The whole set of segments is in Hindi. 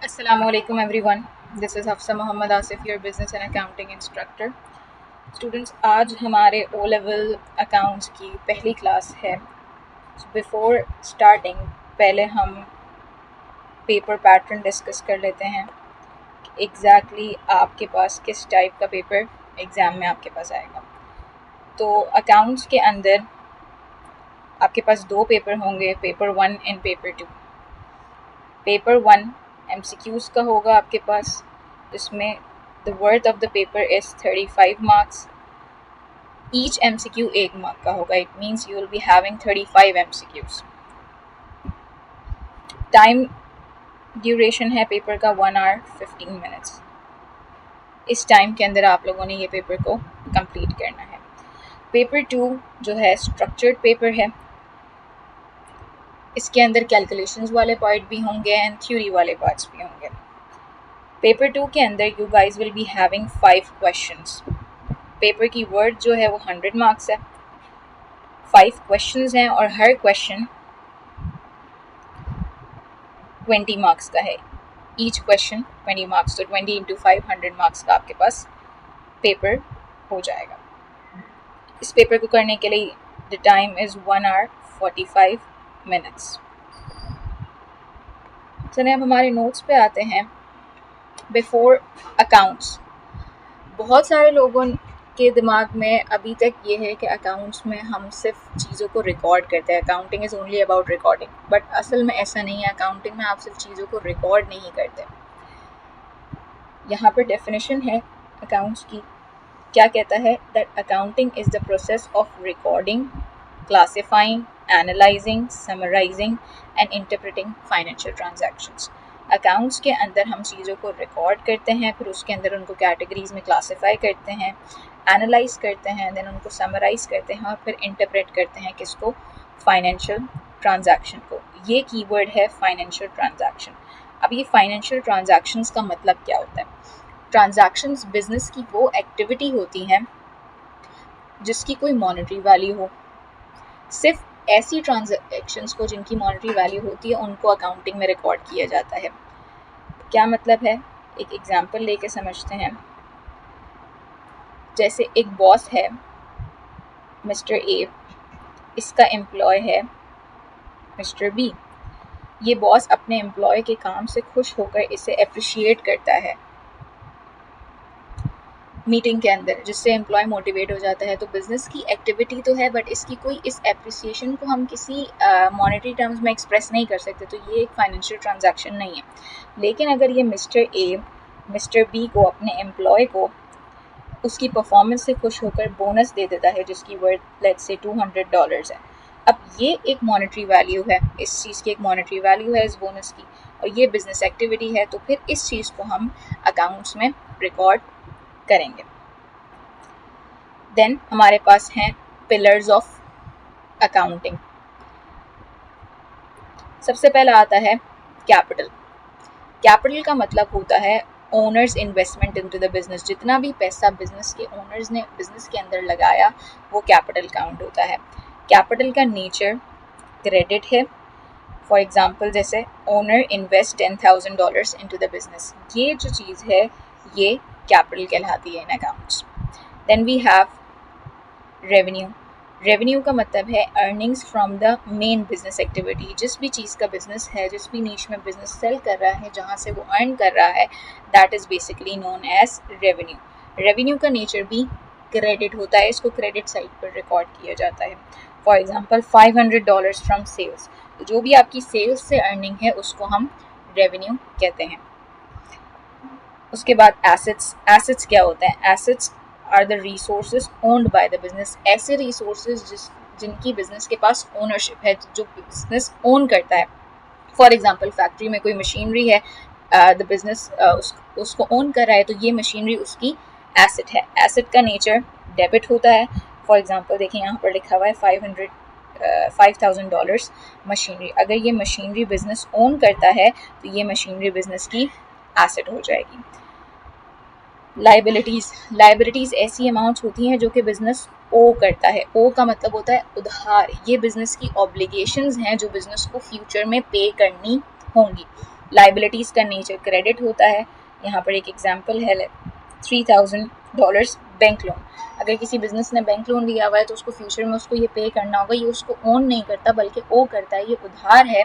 Assalamualaikum everyone. This is Hafsa Mohammad Asif, your business and accounting instructor. Students, आज हमारे O level accounts की पहली क्लास है. Before starting, पहले हम पेपर पैटर्न डिस्कस कर लेते हैं. एग्जैक्टली आपके पास किस टाइप का पेपर एग्ज़ाम में आपके पास आएगा. तो अकाउंट्स के अंदर आपके पास दो पेपर होंगे, paper 1 and paper 2. Paper 1 MCQs का होगा आपके पास, जिसमें the worth of the paper is 35 marks. Each MCQ 1 mark का होगा. It means you will be having 35 MCQs. Time duration है पेपर का 1 hour 15 minutes. इस टाइम के अंदर आप लोगों ने ये पेपर को कंप्लीट करना है. पेपर 2 जो है स्ट्रक्चर्ड पेपर है. इसके अंदर कैलकुलेशंस वाले पार्ट भी होंगे एंड थ्योरी वाले पार्ट्स भी होंगे. पेपर 2 के अंदर you guys will be having 5 questions. Paper की वर्ड जो है वो 100 मार्क्स है. 5 क्वेश्चंस हैं और हर क्वेश्चन 20 मार्क्स का है. ईच क्वेश्चन 20 मार्क्स, तो 20 इंटू 5 100 मार्क्स का आपके पास पेपर हो जाएगा. इस पेपर को करने के लिए the time is 1 hour 45 minutes. चलिए अब हमारे नोट्स पे आते हैं. बिफोर अकाउंट्स, बहुत सारे लोगों के दिमाग में अभी तक ये है कि अकाउंट्स में हम सिर्फ चीज़ों को रिकॉर्ड करते हैं. Accounting is only about recording, but असल में ऐसा नहीं है. अकाउंटिंग में आप सिर्फ चीज़ों को रिकॉर्ड नहीं करते. यहाँ पर डेफिनेशन है अकाउंट्स की. क्या कहता है? That accounting is the process of recording, classifying, analysing, summarising and interpreting financial transactions. Accounts के अंदर हम चीज़ों को रिकॉर्ड करते हैं, फिर उसके अंदर उनको कैटेगरीज में क्लासिफाई करते हैं, एनालाइज करते हैं, देन उनको समराइज करते हैं और फिर इंटरप्रेट करते हैं किसको? फाइनेंशियल ट्रांजैक्शन को. ये कीवर्ड है फाइनेंशियल ट्रांजैक्शन. अब ये फाइनेंशियल ट्रांजैक्शंस का मतलब क्या होता है? ट्रांजैक्शंस बिजनेस की वो एक्टिविटी होती हैं जिसकी कोई मॉनेटरी वैल्यू हो. सिर्फ ऐसी ट्रांजैक्शंस को जिनकी मॉनेटरी वैल्यू होती है उनको अकाउंटिंग में रिकॉर्ड किया जाता है. क्या मतलब है? एक एग्जांपल लेके समझते हैं. जैसे एक बॉस है मिस्टर ए, इसका एम्प्लॉय है मिस्टर बी. ये बॉस अपने एम्प्लॉय के काम से खुश होकर इसे अप्रिशिएट करता है मीटिंग के अंदर, जिससे एम्प्लॉय मोटिवेट हो जाता है. तो बिजनेस की एक्टिविटी तो है, बट इसकी कोई इस एप्रिसिएशन को हम किसी मॉनेटरी टर्म्स में एक्सप्रेस नहीं कर सकते. तो ये एक फाइनेंशियल ट्रांजैक्शन नहीं है. लेकिन अगर ये मिस्टर ए मिस्टर बी को, अपने एम्प्लॉय को, उसकी परफॉर्मेंस से खुश होकर बोनस दे देता है जिसकी वर्थ लेट्स से $200 है. अब ये एक मॉनेटरी वैल्यू है, इस चीज़ की एक मॉनेटरी वैल्यू है इस बोनस की, और ये बिजनेस एक्टिविटी है. तो फिर इस चीज़ को हम अकाउंट्स में रिकॉर्ड करेंगे. देन हमारे पास हैं पिलर्स ऑफ अकाउंटिंग. सबसे पहला आता है कैपिटल. कैपिटल का मतलब होता है owners investment into the business. जितना भी पैसा बिजनेस के ओनर्स ने बिजनेस के अंदर लगाया वो कैपिटल काउंट होता है. कैपिटल का नेचर क्रेडिट है. फॉर एग्जाम्पल, जैसे owner invest $10,000 into the business, ये जो चीज़ है ये कैपिटल कहलाती है in accounts. Then we have revenue. Revenue का मतलब है earnings from the main business activity. जिस भी चीज़ का बिजनेस है, जिस भी नीश में बिजनेस सेल कर रहा है, जहाँ से वो अर्न कर रहा है, that is basically known as revenue. Revenue का नेचर भी क्रेडिट होता है. इसको क्रेडिट साइड पर रिकॉर्ड किया जाता है. For example $500 from sales. तो जो भी आपकी सेल्स से अर्निंग है उसको हम रेवेन्यू कहते हैं. उसके बाद एसेट्स. एसेट्स क्या होते हैं? Assets are the resources owned by the business. ऐसे रिसोर्सेज जिनकी बिजनेस के पास ओनरशिप है, जो बिजनेस ओन करता है. फॉर एग्जांपल, फैक्ट्री में कोई मशीनरी है, द बिजनेस उसको ओन कर रहा है, तो ये मशीनरी उसकी एसेट है. एसेट का नेचर डेबिट होता है. फॉर एग्जांपल देखिए यहाँ पर लिखा हुआ है $5,000 मशीनरी. अगर ये मशीनरी बिजनेस ओन करता है तो ये मशीनरी बिजनेस की एसेट हो जाएगी. लाइबिलिटीज़ ऐसी अमाउंट्स होती हैं जो कि बिजनेस ओ करता है. ओ का मतलब होता है उधार. ये बिजनेस की ऑब्लिगेशंस हैं जो बिजनेस को फ्यूचर में पे करनी होंगी. लाइबिलिटीज़ का नेचर क्रेडिट होता है। यहाँ पर एक एग्जांपल है $3000 बैंक लोन। अगर किसी बिजनेस ने बैंक लोन लिया हुआ है तो उसको फ्यूचर में उसको ये पे करना होगा। ये उसको ओन नहीं करता बल्कि ओ करता है, ये उधार है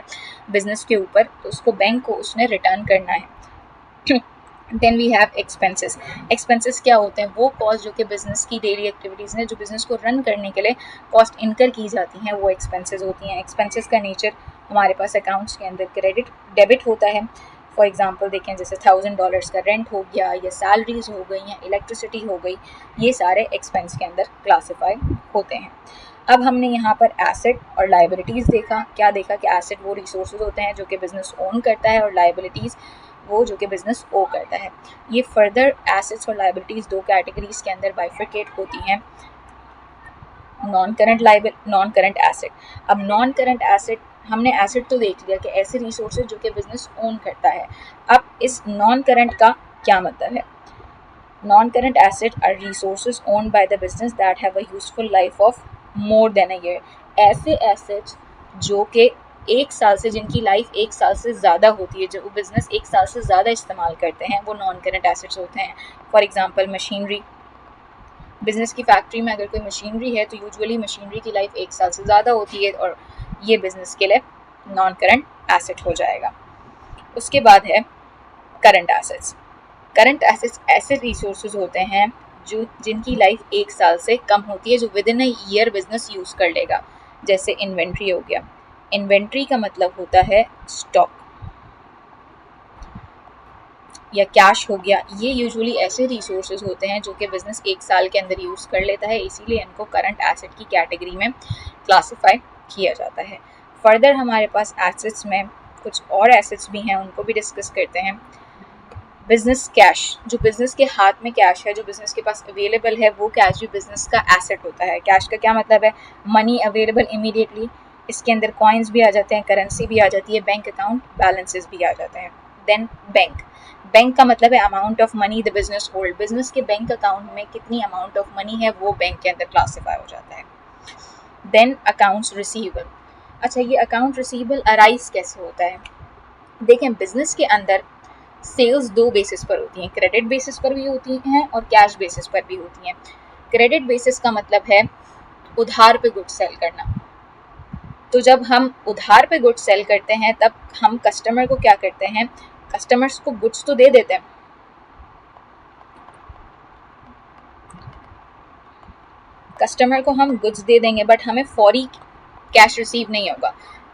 बिजनेस के ऊपर, तो उसको बैंक को उसने रिटर्न करना है। Then we have expenses. Expenses क्या होते हैं? वो कॉस्ट जो कि बिजनेस की डेली एक्टिविटीज़ हैं, जो बिजनेस को रन करने के लिए कॉस्ट इनकर की जाती हैं, वो एक्सपेंसेस होती हैं। एक्सपेंसेस का नेचर हमारे पास अकाउंट्स के अंदर क्रेडिट डेबिट होता है। फॉर एग्जांपल देखें, जैसे $1000 का रेंट हो गया, या सैलरीज हो गई, या इलेक्ट्रिसिटी हो गई, ये सारे एक्सपेंस के अंदर क्लासीफाई होते हैं। अब हमने यहाँ पर एसेट और लाइबिलिटीज़ देखा। क्या देखा कि एसेट वो रिसोर्सेज होते हैं जो कि बिजनेस ओन करता है, और लाइबिलिटीज़ वो जो कि बिजनेस ओ करता है। ये फर्दर एसेट्स और लाइबिलिटीज़ दो कैटेगरीज के अंदर बाइफरकेट होती हैं, नॉन करंट एसेट। अब नॉन करंट एसेट, हमने एसेट तो देख लिया कि ऐसे रिसोर्सेज जो कि बिजनेस ओन करता है। अब इस नॉन करंट का क्या मतलब है? Non current asset are resources owned by the business that have a useful life of more than a year. ऐसे एसेट्स जो कि एक साल से, जिनकी लाइफ एक साल से ज़्यादा होती है, जो बिजनेस एक साल से ज़्यादा इस्तेमाल करते हैं, वो नॉन करंट एसेट्स होते हैं। For example machinery. बिजनेस की फैक्ट्री में अगर कोई मशीनरी है तो यूजुअली मशीनरी की लाइफ एक साल से ज़्यादा होती है, और ये बिजनेस के लिए नॉन करंट एसेट हो जाएगा। उसके बाद है करंट एसेट्स। करंट एसेट्स ऐसे रिसोर्सेज होते हैं जो जिनकी लाइफ एक साल से कम होती है, जो with in a year business use कर लेगा। जैसे इन्वेंट्री हो गया। इन्वेंट्री का मतलब होता है स्टॉक, या कैश हो गया। ये यूजुअली ऐसे रिसोर्सेज होते हैं जो कि बिजनेस एक साल के अंदर यूज़ कर लेता है, इसीलिए इनको करंट एसेट की कैटेगरी में क्लासिफाई किया जाता है। फर्दर हमारे पास एसेट्स में कुछ और एसेट्स भी हैं, उनको भी डिस्कस करते हैं। बिजनेस कैश, जो बिजनेस के हाथ में कैश है, जो बिजनेस के पास अवेलेबल है, वो कैश भी बिजनेस का एसेट होता है। कैश का क्या मतलब है? Money available immediately. इसके अंदर कॉइन्स भी आ जाते हैं, करेंसी भी आ जाती है, बैंक अकाउंट बैलेंसेस भी आ जाते हैं। Then bank. बैंक का मतलब है amount of money the business hold. Business के बैंक अकाउंट में कितनी अमाउंट ऑफ मनी है, वो बैंक के अंदर क्लासीफाई हो जाता है। Then accounts receivable. अच्छा, ये अकाउंट रिसीवेबल अराइज कैसे होता है? देखें, बिजनेस के अंदर सेल्स दो बेसिस पर होती हैं, क्रेडिट बेसिस पर भी होती हैं और कैश बेसिस पर भी होती हैं। क्रेडिट बेसिस का मतलब है उधार पे गुड्स सेल करना। तो जब हम उधार पे गुड्स सेल करते हैं तब हम कस्टमर को क्या करते हैं? कस्टमर्स को गुड्स तो दे देते हैं, कस्टमर को हम गुड्स दे देंगे, बट हमें फौरी कैश रिसीव नहीं होगा।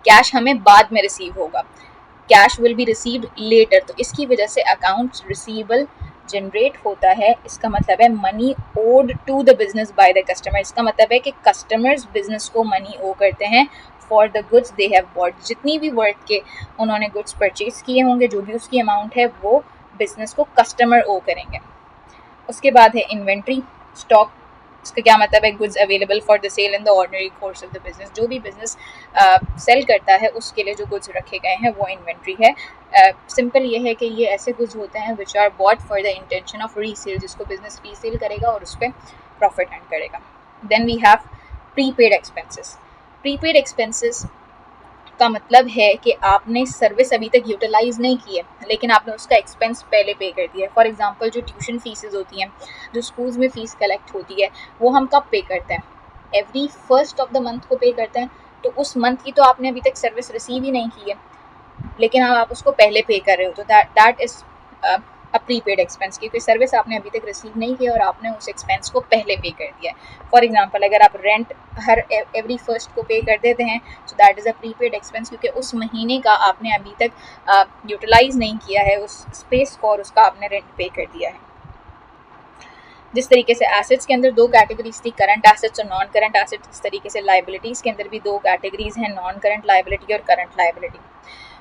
कैश हमें बाद में रिसीव होगा। Cash will be received later. तो इसकी वजह से अकाउंट्स रिसीवेबल जनरेट होता है। इसका मतलब है money owed to the business by the customer. इसका मतलब है कि कस्टमर्स बिजनेस को मनी ओ करते हैं for the goods they have bought. जितनी भी वर्थ के उन्होंने गुड्स परचेज किए होंगे, जो भी उसकी अमाउंट है, वो बिजनेस को कस्टमर ओ करेंगे। उसके बाद है इन्वेंट्री, स्टॉक। इसका क्या मतलब है? Goods available for the sale in the ordinary course of the business. जो भी बिजनेस सेल करता है उसके लिए जो गुड्स रखे गए हैं वो इन्वेंट्री है। सिंपल ये है कि ये ऐसे गुड्स होते हैं which are bought for the intention of resale, जिसको बिजनेस रीसेल करेगा और उस पर प्रॉफिट अर्न करेगा। Then we have prepaid expenses. Prepaid expenses का मतलब है कि आपने सर्विस अभी तक यूटिलाइज नहीं की है, लेकिन आपने उसका एक्सपेंस पहले पे कर दिया है। फॉर एग्जांपल, जो ट्यूशन फीसेस होती हैं, जो स्कूल्स में फ़ीस कलेक्ट होती है, वो हम कब पे करते हैं? Every first of the month को पे करते हैं। तो उस मंथ की तो आपने अभी तक सर्विस रिसीव ही नहीं की है, लेकिन अब आप उसको पहले पे कर रहे हो, तो that is a prepaid expense, क्योंकि सर्विस आपने अभी तक रिसीव नहीं की और आपने उस एक्सपेंस को पहले पे कर दिया है। फॉर एग्जांपल, अगर आप रेंट हर एवरी फर्स्ट को पे कर देते हैं, तो that is a prepaid expense, क्योंकि उस महीने का आपने अभी तक यूटिलाइज नहीं किया है उस स्पेस को, और उसका आपने रेंट पे कर दिया है। जिस तरीके से एसेट्स के अंदर दो कैटेगरीज थी, करंट एसेट्स और नॉन करंट एसेट्स, इस तरीके से लाइबिलिटीज़ के अंदर भी दो कैटेगरीज हैं, नॉन करंट लाइबिलिटी और current liability.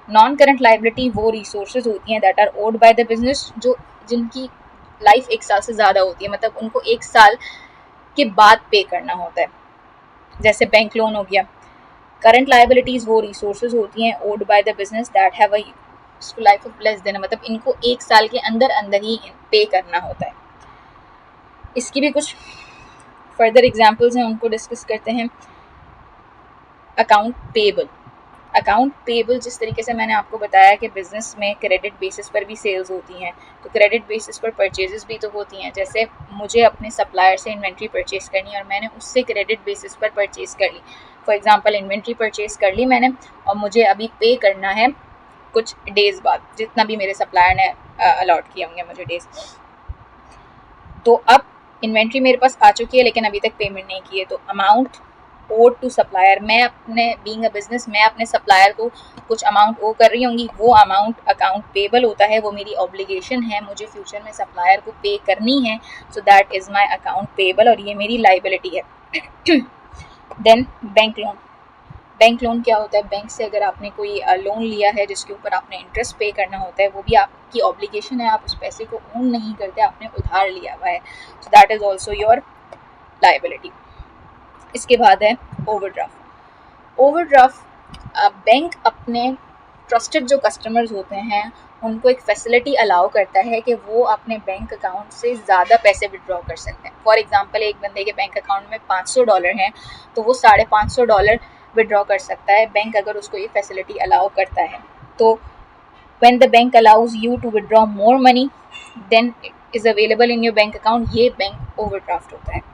Non current liability वो रिसोर्सेज होती हैं that are owed by the business, जो जिनकी लाइफ एक साल से ज़्यादा होती है, मतलब उनको एक साल के बाद पे करना होता है, जैसे बैंक लोन हो गया। करंट लाइबिलिटीज़ वो रिसोर्सेज होती हैं owed by the business that have a life of less than, मतलब इनको एक साल के अंदर अंदर ही पे करना होता है। इसकी भी कुछ फर्दर एग्जांपल्स हैं, उनको डिस्कस करते हैं। Account payable. अकाउंट पेबल, जिस तरीके से मैंने आपको बताया कि बिजनेस में क्रेडिट बेसिस पर भी सेल्स होती हैं, तो क्रेडिट बेसिस पर परचेजेस भी तो होती हैं। जैसे मुझे अपने सप्लायर से इन्वेंट्री परचेज करनी है और मैंने उससे क्रेडिट बेसिस पर परचेज कर ली। फॉर एग्जांपल इन्वेंट्री परचेज कर ली मैंने और मुझे अभी पे करना है कुछ डेज बाद, जितना भी मेरे सप्लायर ने अलॉट किए होंगे मुझे डेज। तो अब इन्वेंट्री मेरे पास आ चुकी है लेकिन अभी तक पेमेंट नहीं की है, तो अमाउंट ओड टू सप्लायर, मैं अपने बीइंग अ बिजनेस मैं अपने सप्लायर को कुछ अमाउंट ओ कर रही होंगी, वो अमाउंट अकाउंट पेबल होता है, वो मेरी ऑब्लिगेशन है, मुझे फ्यूचर में सप्लायर को पे करनी है, so that is my account payable और ये मेरी लाइबिलिटी है। Then bank loan. Bank loan क्या होता है? बैंक से अगर आपने कोई लोन लिया है जिसके ऊपर आपने इंटरेस्ट पे करना होता है, वो भी आपकी ऑब्लिगेशन है, आप उस पैसे को ओन नहीं करते, आपने उधार लिया हुआ है, so that is also your liability. इसके बाद है ओवरड्राफ्ट। ओवरड्राफ्ट बैंक अपने ट्रस्टेड जो कस्टमर्स होते हैं उनको एक फैसिलिटी अलाउ करता है कि वो अपने बैंक अकाउंट से ज़्यादा पैसे विड्रॉ कर सकते हैं। फॉर एग्जांपल एक बंदे के बैंक अकाउंट में $500 हैं तो वो $550 विड्रॉ कर सकता है, बैंक अगर उसको ये फैसिलिटी अलाउ करता है। तो when the bank allows you to withdraw more money then it is available in your bank account, ये बैंक ओवरड्राफ्ट होता है।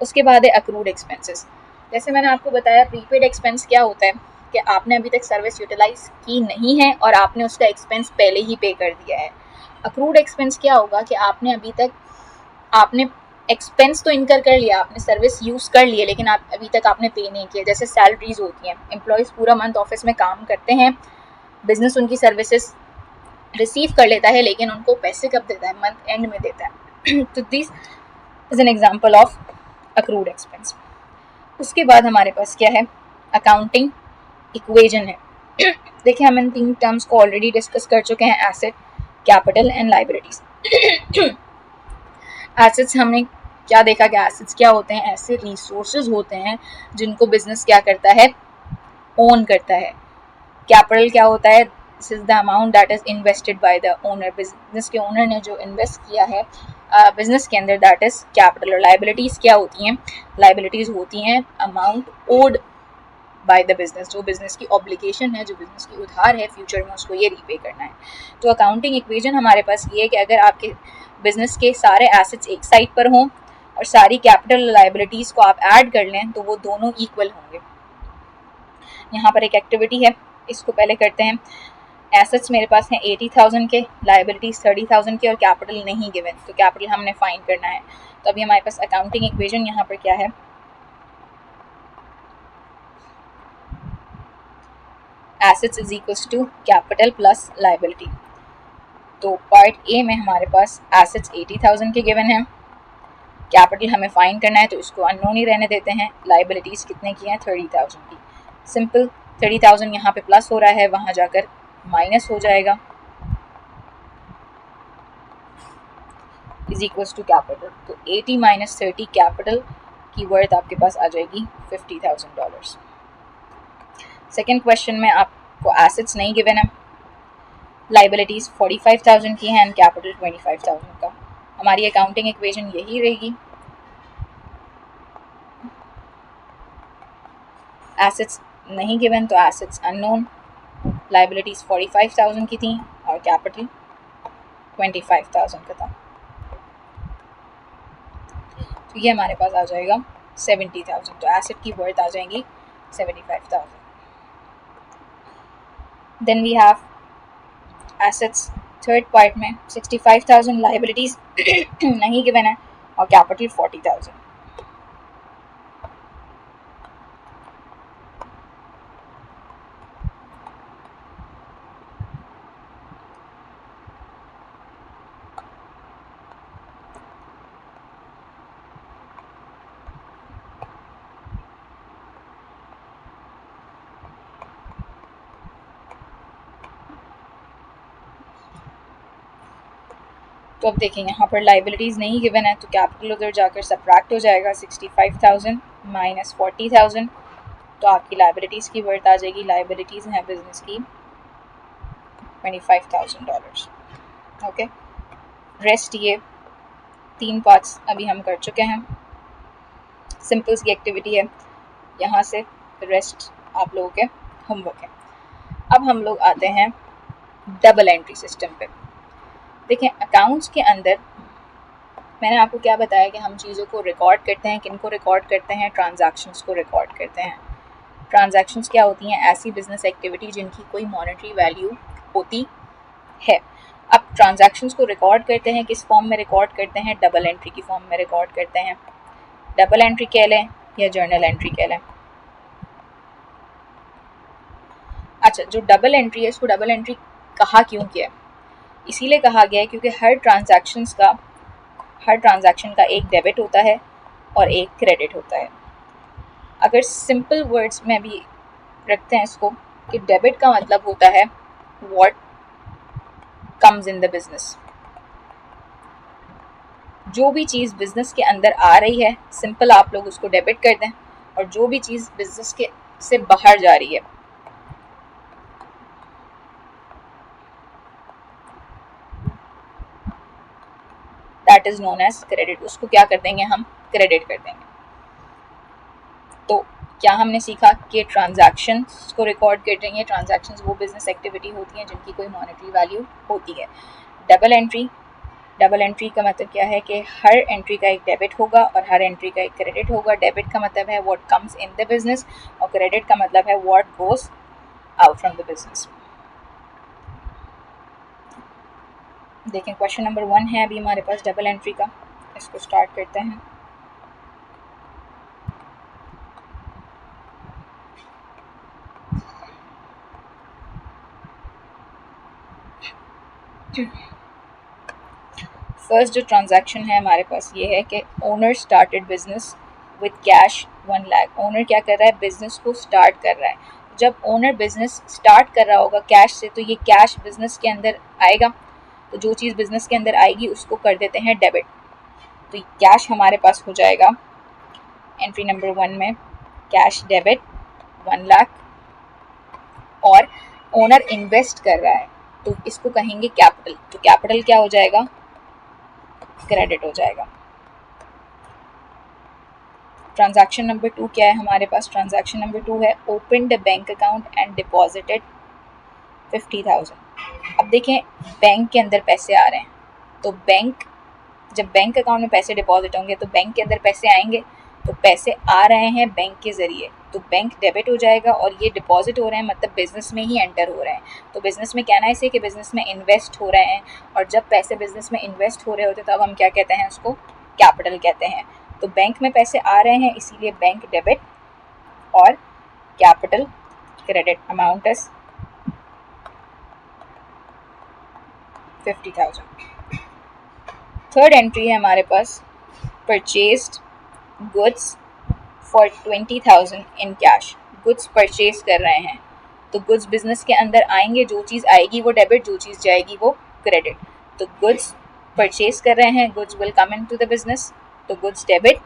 उसके बाद है अक्रूड एक्सपेंसेस। जैसे मैंने आपको बताया प्रीपेड एक्सपेंस क्या होता है कि आपने अभी तक सर्विस यूटिलाइज की नहीं है और आपने उसका एक्सपेंस पहले ही पे कर दिया है। अक्रूड एक्सपेंस क्या होगा कि आपने अभी तक आपने एक्सपेंस तो इनकर कर लिया, आपने सर्विस यूज़ कर ली है लेकिन आप अभी तक आपने पे नहीं किया। जैसे सैलरीज होती हैं, एम्प्लॉयज़ पूरा मंथ ऑफिस में काम करते हैं, बिजनेस उनकी सर्विसेज रिसीव कर लेता है लेकिन उनको पैसे कब देता है? मंथ एंड में देता है। तो this is an example of accrued expense. उसके बाद हमारे पास क्या है? अकाउंटिंग इक्वेजन है। देखिए हम इन 3 टर्म्स को ऑलरेडी डिस्कस कर चुके हैं, asset, capital and liabilities. Assets हमने क्या देखा कि एसेट्स क्या होते हैं? ऐसे रिसोर्सेज होते हैं जिनको बिजनेस क्या करता है? ओन करता है। कैपिटल क्या होता है? This is the amount that is invested by the owner, business के ओनर ने जो इन्वेस्ट किया है बिजनेस के अंदर, दैट इज कैपिटल। और लाइबिलिटीज क्या होती हैं? लाइबिलिटीज होती हैं amount owed by the business, जो बिजनेस की ऑब्लिगेशन है, जो बिजनेस की उधार है, फ्यूचर में उसको ये रीपे करना है। तो अकाउंटिंग इक्वेशन हमारे पास ये है कि अगर आपके बिजनेस के सारे एसेट्स एक साइड पर हों और सारी कैपिटल लाइबिलिटीज को आप ऐड कर लें तो वो दोनों इक्वल होंगे। यहाँ पर एक एक्टिविटी है, इसको पहले करते हैं। एसेट्स मेरे पास हैं 80,000 के, लाइबिलिटीज 30,000 के और कैपिटल नहीं गिवन, तो कैपिटल हमने फाइंड करना है। तो अभी हमारे पास अकाउंटिंग इक्वेशन यहाँ पर क्या है? Assets is equals to capital plus liability. तो पार्ट ए में हमारे पास एसेट्स 80,000 के गिवन है, कैपिटल हमें फाइंड करना है तो इसको अननोन ही रहने देते हैं। लाइबिलिटीज कितने की हैं? 30,000 की। सिंपल, 30,000 यहाँ पे प्लस हो रहा है, वहाँ जाकर माइनस हो जाएगा, इज इक्वल्स टू कैपिटल। तो 80 माइनस 30 कैपिटल की वर्थ आपके पास आ जाएगी $50,000। सेकेंड क्वेश्चन में आपको एसेट्स नहीं गिवन है, लाइबिलिटीज 45,000 की हैं एंड कैपिटल 25,000 का। हमारी अकाउंटिंग इक्वेशन यही रहेगी, एसेट्स नहीं गिवन तो एसेट्स अननोन, लाइबिलिटीज 45,000 की थी और कैपिटल 25,000 का था। तो ये हमारे पास आ जाएगा 70,000। तो एसेट की वर्थ आ जाएंगी 75,000। Then we have assets third part में 65,000, लाइबिलिटीज नहीं गिवन है और कैपिटल 40,000। तो अब देखें यहाँ पर लाइबिलिटीज़ नहीं गिवन है तो कैपिटल उधर जाकर सब्ट्रैक्ट हो जाएगा, 65,000 माइनस 40,000, तो आपकी लाइबिलिटीज़ की वर्थ आ जाएगी, लाइबिलिटीज़ हैं बिजनेस की $25,000। ओके, रेस्ट ये 3 पार्ट्स अभी हम कर चुके हैं। सिंपल्स की एक्टिविटी है, यहाँ से रेस्ट आप लोगों के होमवर्क है। अब हम लोग आते हैं डबल एंट्री सिस्टम पे। देखें, अकाउंट्स के अंदर मैंने आपको क्या बताया कि हम चीज़ों को रिकॉर्ड करते हैं। किन को रिकॉर्ड करते हैं? ट्रांजैक्शंस को रिकॉर्ड करते हैं। ट्रांजैक्शंस क्या होती हैं? ऐसी बिजनेस एक्टिविटी जिनकी कोई मॉनेटरी वैल्यू होती है। अब ट्रांजैक्शंस को रिकॉर्ड करते हैं, किस फॉर्म में रिकॉर्ड करते हैं? डबल एंट्री की फॉर्म में रिकॉर्ड करते हैं। डबल एंट्री कह लें या जर्नल एंट्री कह लें। अच्छा, जो डबल एंट्री है, इसको डबल एंट्री कहा क्यों गया? इसीलिए कहा गया है क्योंकि हर ट्रांजैक्शन का एक डेबिट होता है और एक क्रेडिट होता है। अगर सिंपल वर्ड्स में भी रखते हैं इसको, कि डेबिट का मतलब होता है what comes in the business. जो भी चीज़ बिजनेस के अंदर आ रही है, सिंपल आप लोग उसको डेबिट कर दें, और जो भी चीज़ बिजनेस के से बाहर जा रही है, that is known as credit. उसको क्या कर देंगे? हम क्रेडिट कर देंगे। तो क्या हमने सीखा कि ट्रांजैक्शंस को रिकॉर्ड कर रही हैं। ट्रांजैक्शंस वो बिजनेस एक्टिविटी होती हैं जिनकी कोई मॉनेटरी वैल्यू होती है। डबल एंट्री का मतलब क्या है कि हर एंट्री का एक डेबिट होगा और हर एंट्री का एक क्रेडिट होगा। डेबिट का मतलब है what comes in the business, और क्रेडिट का मतलब है what goes out from the business. देखें, क्वेश्चन नंबर 1 है अभी हमारे पास डबल एंट्री का। इसको स्टार्ट करते हैं। फर्स्ट जो ट्रांजैक्शन है हमारे पास ये है कि owner started business with cash 1 lakh. Owner क्या कर रहा है? बिजनेस को स्टार्ट कर रहा है। जब ओनर बिजनेस स्टार्ट कर रहा होगा कैश से, तो ये कैश बिजनेस के अंदर आएगा। तो जो चीज़ बिजनेस के अंदर आएगी उसको कर देते हैं डेबिट। तो कैश हमारे पास हो जाएगा एंट्री नंबर 1 में, कैश डेबिट 1 लाख। और ओनर इन्वेस्ट कर रहा है तो इसको कहेंगे कैपिटल। तो कैपिटल क्या हो जाएगा? क्रेडिट हो जाएगा। ट्रांजैक्शन नंबर 2 क्या है हमारे पास? ट्रांजैक्शन नंबर 2 है open the bank account and deposited 50,000। अब देखें, बैंक के अंदर पैसे आ रहे हैं, तो जब बैंक अकाउंट में पैसे डिपॉजिट होंगे तो बैंक के अंदर पैसे आएंगे। तो पैसे आ रहे हैं बैंक के ज़रिए, तो बैंक डेबिट हो जाएगा, और ये डिपॉजिट हो रहे हैं मतलब बिजनेस में ही एंटर हो रहे हैं। तो बिजनेस में कहना है इसे कि बिजनेस में इन्वेस्ट हो रहे हैं, और जब पैसे बिजनेस में इन्वेस्ट हो रहे होते तब हम क्या कहते हैं? उसको कैपिटल कहते हैं। तो बैंक में पैसे आ रहे हैं इसीलिए बैंक डेबिट और capital credit. Amount is 50,000। Third entry है हमारे पास purchased goods for 20,000 in cash. Goods purchase कर रहे हैं, तो गुड्स बिजनेस के अंदर आएंगे। जो चीज़ आएगी वो डेबिट, जो चीज़ जाएगी वो क्रेडिट। तो गुड्स परचेज कर रहे हैं, goods will come into the business, तो गुड्स डेबिट।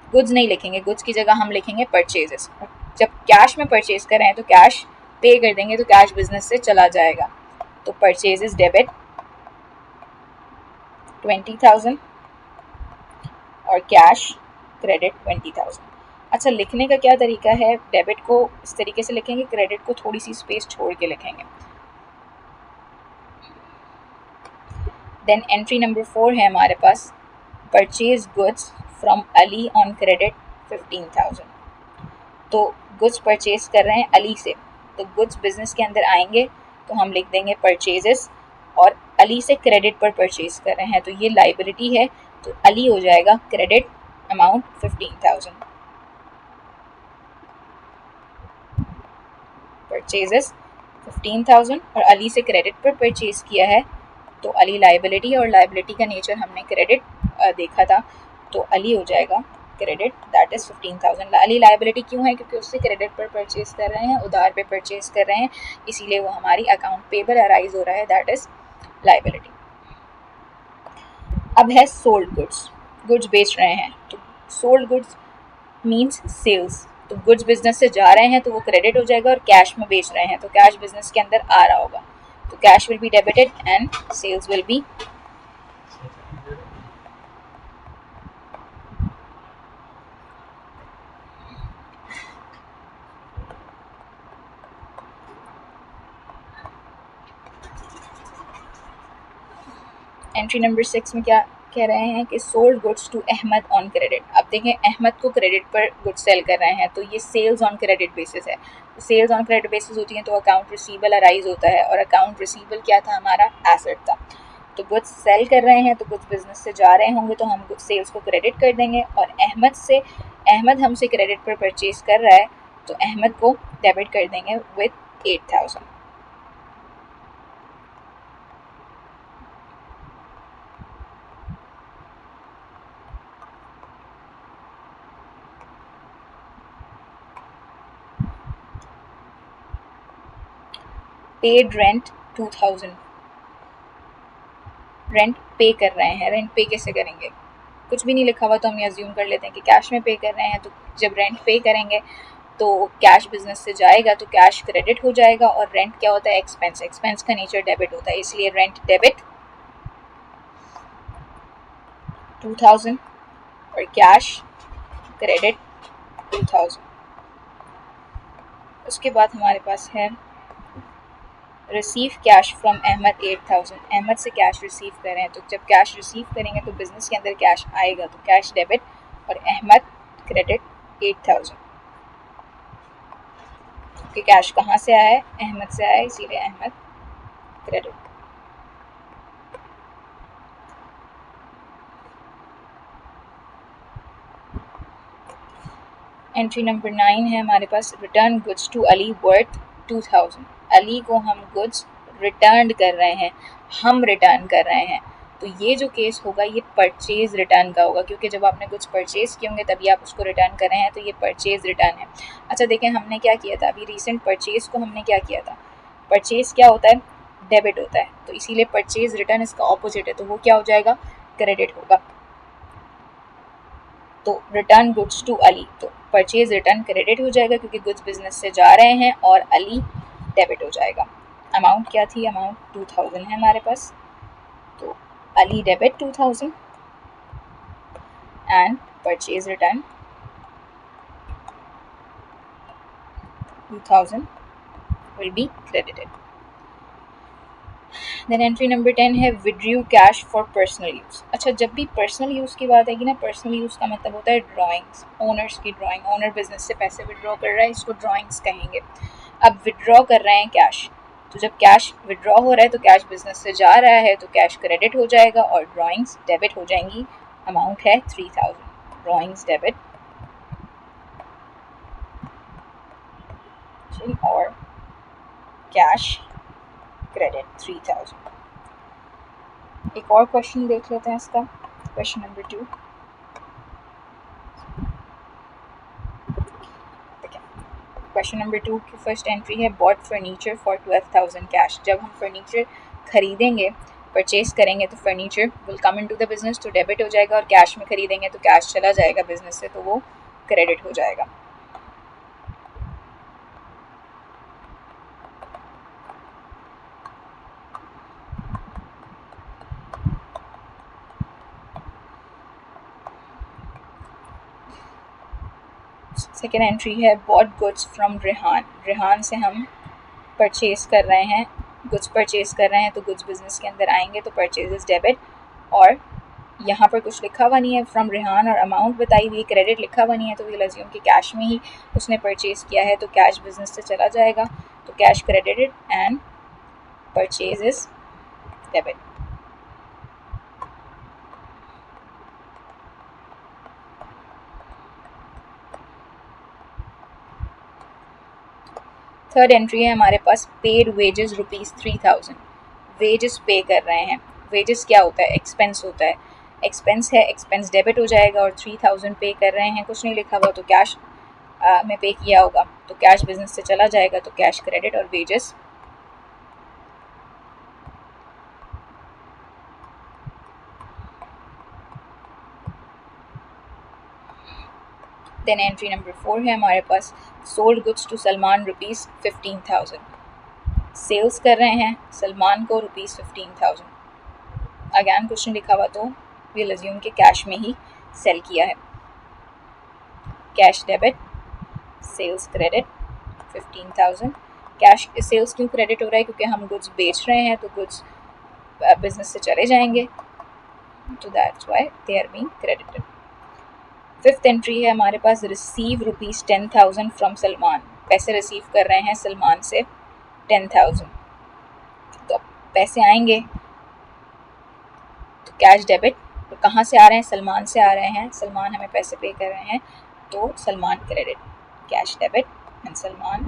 गुड्स नहीं लिखेंगे, गुड्स की जगह हम लिखेंगे परचेजेस। जब कैश में परचेज कर रहे हैं तो कैश पे कर देंगे, तो कैश बिजनेस से चला जाएगा। तो परचेजेस डेबिट 20,000 और कैश क्रेडिट 20,000। अच्छा, लिखने का क्या तरीका है? डेबिट को इस तरीके से लिखेंगे, क्रेडिट को थोड़ी सी स्पेस छोड़ के लिखेंगे। देन एंट्री नंबर 4 है हमारे पास purchase goods from Ali on credit 15,000। तो गुड्स परचेज कर रहे हैं अली से, तो गुड्स बिजनेस के अंदर आएंगे तो हम लिख देंगे परचेजेस, और अली से क्रेडिट पर परचेज कर रहे हैं तो ये लाइबिलिटी है, तो अली हो जाएगा क्रेडिट अमाउंट 15,000। परचेजेस 15,000 और अली से क्रेडिट पर परचेज किया है, तो अली लाइबिलिटी, और लाइबिलिटी का नेचर हमने क्रेडिट देखा था, तो अली हो जाएगा credit, that is 15,000। Ali liability क्यों है? क्योंकि उससे क्रेडिट पर परचेज कर रहे हैं, उधार पे परचेज कर रहे हैं, इसीलिए वो हमारी अकाउंट पेबल अराइज हो रहा है, दैट इज लाइबिलिटी। अब है सोल्ड गुड्स। गुड्स बेच रहे हैं, तो सोल्ड गुड्स मीन्स सेल्स। तो गुड्स बिजनेस से जा रहे हैं तो वो क्रेडिट हो जाएगा, और कैश में बेच रहे हैं तो कैश बिजनेस के अंदर आ रहा होगा, तो cash will be debited and sales will be entry number 6 में क्या कह रहे हैं कि sold goods to Ahmed on credit. अब देखें अहमद को क्रेडिट पर गुड्स सेल कर रहे हैं तो ये सेल्स ऑन क्रेडिट बेसिस है। सेल्स ऑन क्रेडिट बेसिस होती है तो अकाउंट रिसीवेबल अराइज होता है और अकाउंट रिसीवेबल क्या था, हमारा एसेट था। तो गुड्स सेल कर रहे हैं तो कुछ बिजनेस से जा रहे होंगे तो हम गुड्स सेल्स को क्रेडिट कर देंगे, और अहमद हमसे क्रेडिट पर परचेज कर रहा है तो अहमद को डेबिट कर देंगे विद 8000। पेड रेंट 2000, रेंट पे कर रहे हैं। रेंट पे कैसे करेंगे, कुछ भी नहीं लिखा हुआ तो हम अज्यूम कर लेते हैं कि कैश में पे कर रहे हैं। तो जब रेंट पे करेंगे तो कैश बिजनेस से जाएगा तो कैश क्रेडिट हो जाएगा, और रेंट क्या होता है, एक्सपेंस। एक्सपेंस का नेचर डेबिट होता है, इसलिए रेंट डेबिट 2000 और कैश क्रेडिट 2000। उसके बाद हमारे पास है receive cash from Ahmed 8000। Ahmed से कैश रिसीव कर रहे हैं तो जब कैश रिसीव करेंगे तो बिजनेस के अंदर कैश आएगा तो कैश डेबिट और अहमद क्रेडिट 8000। कि कैश कहाँ से आया है, अहमद से आया है, इसीलिए अहमद क्रेडिट। एंट्री नंबर 9 है हमारे पास return goods to Ali worth 2000। Ali को हम गुड्स रिटर्न कर रहे हैं, हम रिटर्न कर रहे हैं। तो ये जो केस होगा ये परचेज रिटर्न का होगा, क्योंकि जब आपने कुछ परचेज किए होंगे तभी आप उसको रिटर्न कर रहे हैं, तो ये परचेज रिटर्न है। अच्छा देखें हमने क्या किया था, अभी रिसेंट परचेज को हमने क्या किया था, परचेज क्या होता है, डेबिट होता है, तो इसीलिए परचेज रिटर्न इसका ऑपोजिट है, तो वो क्या हो जाएगा, क्रेडिट होगा। तो रिटर्न गुड्स टू अली, तो परचेज रिटर्न क्रेडिट हो जाएगा क्योंकि गुड्स बिजनेस से जा रहे हैं, और अली डेबिट हो जाएगा। अमाउंट क्या थी, अमाउंट 2000 है हमारे पास, तो Ali debit 2000 and purchase return 2000 will be credited. Then entry number 10 है withdrew cash for personal use. अच्छा जब भी पर्सनल यूज़ की बात आएगी ना, पर्सनल यूज़ का मतलब होता है ड्राइंग्स, ओनर्स की ड्राइंग। ओनर बिजनेस से पैसे विड्रॉ कर रहा है, इसको ड्राइंग्स कहेंगे। अब विड्रॉ कर रहे हैं कैश, तो जब कैश विड्रॉ हो रहा है तो कैश बिजनेस से जा रहा है तो कैश क्रेडिट हो जाएगा और ड्राइंग्स डेबिट हो जाएंगी। अमाउंट है 3000, ड्राइंग्स डेबिट और कैश क्रेडिट 3000। एक और क्वेश्चन देख लेते हैं इसका, क्वेश्चन नंबर 2। क्वेश्चन नंबर 2 की फर्स्ट एंट्री है बॉट फर्नीचर फॉर 12000 कैश। जब हम फर्नीचर खरीदेंगे, परचेज करेंगे तो furniture will come into the business, तो डेबिट हो जाएगा, और कैश में खरीदेंगे तो कैश चला जाएगा बिजनेस से, तो वो क्रेडिट हो जाएगा। सेकेंड एंट्री है bought goods from Rehan. Rehan से हम परचेज कर रहे हैं, गुड्स परचेज कर रहे हैं, तो गुड्स बिजनेस के अंदर आएंगे तो परचेजेस डेबिट, और यहाँ पर कुछ लिखा हुआ नहीं है फ्रॉम रेहान, और अमाउंट बताई हुई, क्रेडिट लिखा हुआ नहीं है, तो विल अज्यूम कि कैश में ही उसने परचेज किया है, तो कैश बिजनेस से चला जाएगा, तो cash credited and purchases debit. Third entry है हमारे पास पेड वेजेस ₹3000। वेजेस पे कर रहे हैं, वेजेस क्या होता है, एक्सपेंस होता है, एक्सपेंस है, एक्सपेंस डेबिट हो जाएगा, और 3000 पे कर रहे हैं, कुछ नहीं लिखा हुआ तो कैश में पे किया होगा, तो कैश बिजनेस से चला जाएगा, तो कैश क्रेडिट और वेजेस देन एंट्री नंबर 4 है हमारे पास sold goods to Salman ₹15000। Sales कर रहे हैं सलमान को ₹15000। अगैन क्वेश्चन लिखा हुआ तो विल अज्यूम के कैश में ही सेल किया है, cash debit sales credit 15000। Cash sales क्यों क्रेडिट हो रहा है, क्योंकि हम गुड्स बेच रहे हैं तो गुड्स बिजनेस से चले जाएंगे, तो that's why they are being credited. Fifth entry है हमारे पास, रिसीव ₹10,000 फ्रॉम सलमान। पैसे रिसीव कर रहे हैं सलमान से 10,000। तो पैसे आएंगे तो कैश डेबिट, तो कहाँ से आ रहे हैं, सलमान से आ रहे हैं, सलमान हमें पैसे पे कर रहे हैं, तो Salman credit, cash debit and Salman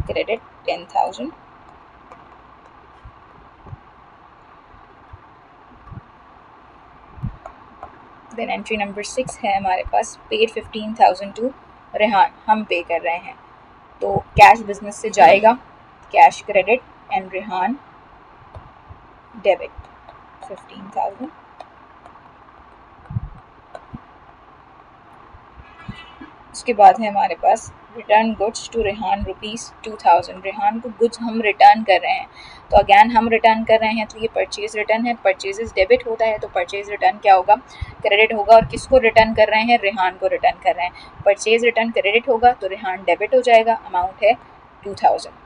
credit 10,000। Then entry number 6 है हमारे पास, पेड 15,000 टू रेहान, हम पे कर रहे हैं, तो कैश बिजनेस से जाएगा, cash credit and Rehan debit 15,000। उसके बाद है हमारे पास return goods to Rehan ₹2,000। Rehan को गुड्स हम रिटर्न कर रहे हैं, तो अगैन हम रिटर्न कर रहे हैं, तो ये परचेज रिटर्न है, परचेजेस डेबिट होता है, तो परचेज रिटर्न क्या होगा, क्रेडिट होगा। और किसको रिटर्न कर रहे हैं, रेहान को रिटर्न कर रहे हैं, परचेज रिटर्न क्रेडिट होगा तो रेहान डेबिट हो जाएगा, अमाउंट है 2,000।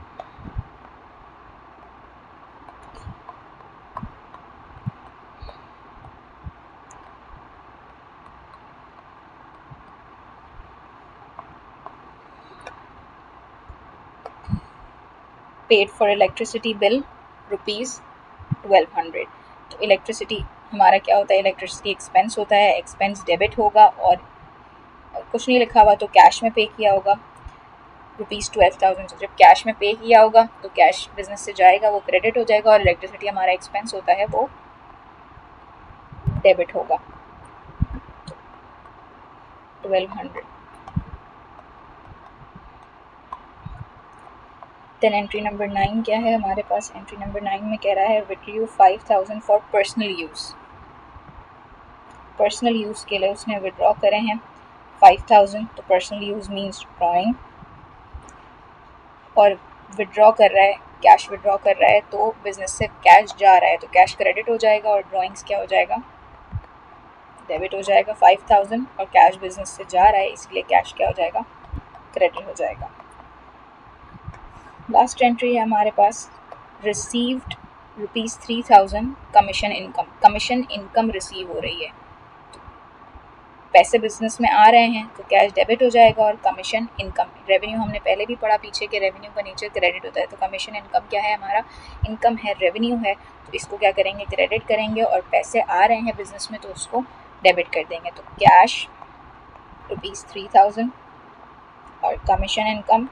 Paid for electricity bill ₹1,200। तो इलेक्ट्रिसिटी हमारा क्या होता है, इलेक्ट्रिसिटी एक्सपेंस होता है, एक्सपेंस डेबिट होगा, और कुछ नहीं लिखा हुआ तो कैश में पे किया होगा ₹12,000। तो जब कैश में पे किया होगा तो कैश बिजनेस से जाएगा, वो क्रेडिट हो जाएगा, और इलेक्ट्रिसिटी हमारा एक्सपेंस होता है वो डेबिट होगा 1,200। देन एंट्री नंबर 9 क्या है हमारे पास, एंट्री नंबर 9 में कह रहा है withdraw 5,000 for personal use. Personal use के लिए उसने विड्रॉ करे हैं 5,000, तो पर्सनल यूज़ मीन्स ड्राइंग, और विड्रॉ कर रहा है, कैश विड्रॉ कर रहा है, तो बिजनेस से कैश जा रहा है, तो कैश क्रेडिट हो जाएगा, और ड्राइंग्स क्या हो जाएगा, डेबिट हो जाएगा 5,000, और कैश बिजनेस से जा रहा है इसलिए कैश क्या हो जाएगा, क्रेडिट हो जाएगा। लास्ट एंट्री है हमारे पास, received ₹3,000 commission income. Commission income receive हो रही है, पैसे बिजनेस में आ रहे हैं तो कैश डेबिट हो जाएगा, और कमीशन इनकम, रेवेन्यू हमने पहले भी पढ़ा पीछे के रेवेन्यू का नीचे क्रेडिट होता है, तो कमीशन इनकम क्या है हमारा, इनकम है, रेवेन्यू है, तो इसको क्या करेंगे, क्रेडिट करेंगे, और पैसे आ रहे हैं बिजनेस में तो उसको डेबिट कर देंगे, तो कैश ₹3,000 और कमीशन इनकम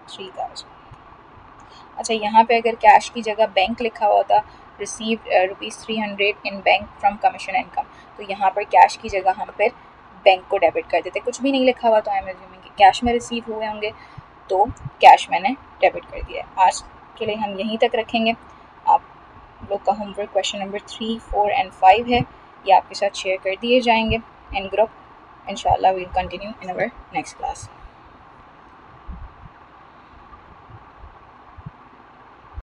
3,000। अच्छा, यहाँ पे अगर कैश की जगह बैंक लिखा हुआ था, receive ₹300 in bank from commission income, तो यहाँ पर कैश की जगह हम फिर बैंक को डेबिट कर देते। कुछ भी नहीं लिखा हुआ तो आई एम अज्यूमिंग कि कैश में रिसीव हुए होंगे, तो कैश मैंने डेबिट कर दिया है। आज के लिए हम यहीं तक रखेंगे। आप लोग का होमवर्क क्वेश्चन नंबर 3, 4 एंड 5 है, ये आपके साथ शेयर कर दिए जाएंगे इन ग्रुप। इंशाल्लाह we'll continue in our next class.